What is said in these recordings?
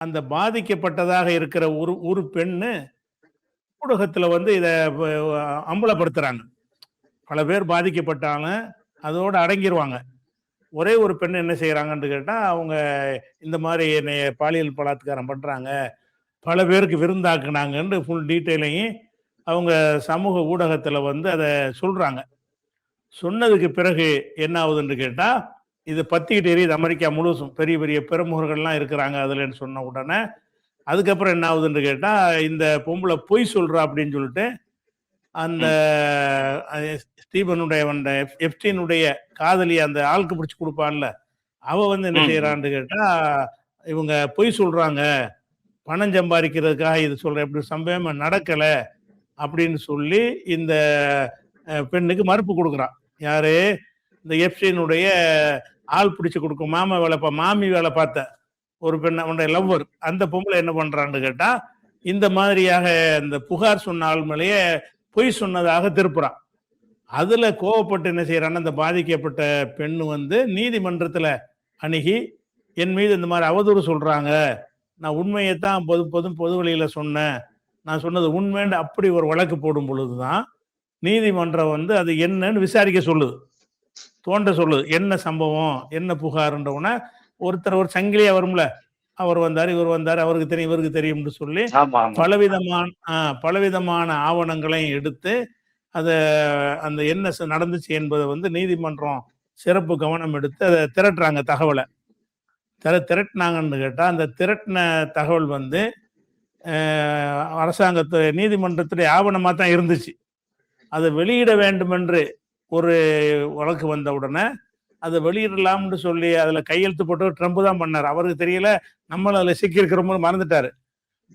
அந்த பாதிக்கப்பட்டதாக இருக்கிற ஒரு ஒரு பெண்ணு ஊடகத்துல வந்து இத வ அம்பலப்படுத்துறாங்க. பல பேர் பாதிக்கப்பட்டாலும் அதோட அடங்கிருவாங்க. ஒரே ஒரு பெண் என்ன செய்றாங்கன்னு கேட்டா, அவங்க இந்த மாரி என்னைய பாலியல் பலாத்காரம் பண்றாங்க. பல பேருக்கு விருந்தாக்குனாங்கன்னு ஃபுல் டீட்டெயிலையும் அவங்க சமூக ஊடகத்துல வந்து அத சொல்றாங்க. சொன்னதுக்கு பிறகு என்ன ஆகுதுன்னு கேட்டா, இது பத்திக்கிட்டு எரியுது அமெரிக்கா முழுசும். பெரிய பெரிய பிரமுகர்கள்லாம் இருக்கிறாங்க அதுலன்னு சொன்ன உடனே, அதுக்கப்புறம் என்ன ஆகுதுன்னு கேட்டா, இந்த பொம்பள பொய் சொல்றா அப்படின்னு சொல்லிட்டு, அந்த ம். ஸ்டீபனுடைய அந்த எப்ஸ்டீனுடைய காதலி அந்த ஆளுக்கு பிடிச்சு குடுப்பான்ல, அவ வந்து என்ன ம். ம். செய்றான்னு கேட்டா, இவங்க பொய் சொல்றாங்க. பணம் சம்பாரிக்கிறதுக்காக இது சொல்றேன். இப்படி சம்பவமே நடக்கல அப்படின்னு சொல்லி இந்த பெண்ணுக்கு மறுப்பு குடுக்குறான். யாரு? இந்த எப்ஸ்டீனுடைய ஆள் பிடிச்சு குடுக்கும் மாமா வேல மாமி வேல பார்த்த ஒரு பெண் அவனுடைய லவ்வர். அந்த பொம்பள என்ன பண்றான்னு கேட்டா, இந்த மாதிரியாக இந்த புகார் சொன்ன ஆள் மேலேயே பொய் சொன்னதாக திருப்புறான். அதுல கோவப்பட்டு என்ன செய்றான்னா, அந்த பாதிக்கப்பட்ட பெண்ணு வந்து நீதிமன்றத்துல அணுகி, என் மீது இந்த மாரி அவதூறு சொல்றாங்க. நான் உண்மையத்தான் பொது வழியில சொன்னேன். நான் சொன்னது உண்மைன்னு அப்படி ஒரு வழக்கு போடும் பொழுது தான், நீதிமன்றம் வந்து அது என்னன்னு விசாரிக்க சொல்லுது. தோண்ட சொல்லுது. என்ன சம்பவம்? என்ன புகார்ன்ற உடனே, ஒருத்தர் ஒரு சங்கிலியா வரும்ல. அவர் வந்தாரு, இவர் வந்தாரு, அவருக்கு தெரியும், இவருக்கு தெரியும்னு சொல்லி ஆமா, ஆமா. பலவிதமான பலவிதமான ஆவணங்களையும் எடுத்து, அத அந்த என்ன நடந்துச்சு என்பத வந்து நீதிமன்றம் சிறப்பு கவனம் எடுத்து அத திரட்டுறாங்க தகவல. திரட்டுனாங்கன்னு கேட்டா, அந்த திரட்டுன தகவல் வந்து அ அரசாங்கத்து நீதிமன்றத்துடைய ஆவணமா தான் இருந்துச்சு. அத வெளியிட வேண்டுமென்று ஒரு வழக்கு வந்த உடனே, அத வெளியிடலாம்னு சொல்லி அதுல கையெழுத்து போட்டவர் ட்ரம்ப் தான் பண்ணாரு. அவருக்கு தெரியல, நம்மளும் அதுல சிக்கியிருக்கிறோம்னு மறந்துட்டாரு.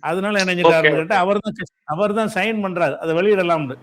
அதனால என்ன ஓகே, செஞ்சுட்டாருன்னு கேட்டா, ஓகே. அவர் தான் சைன் பண்றாரு. அத வெளியிடலாம்ன்னு.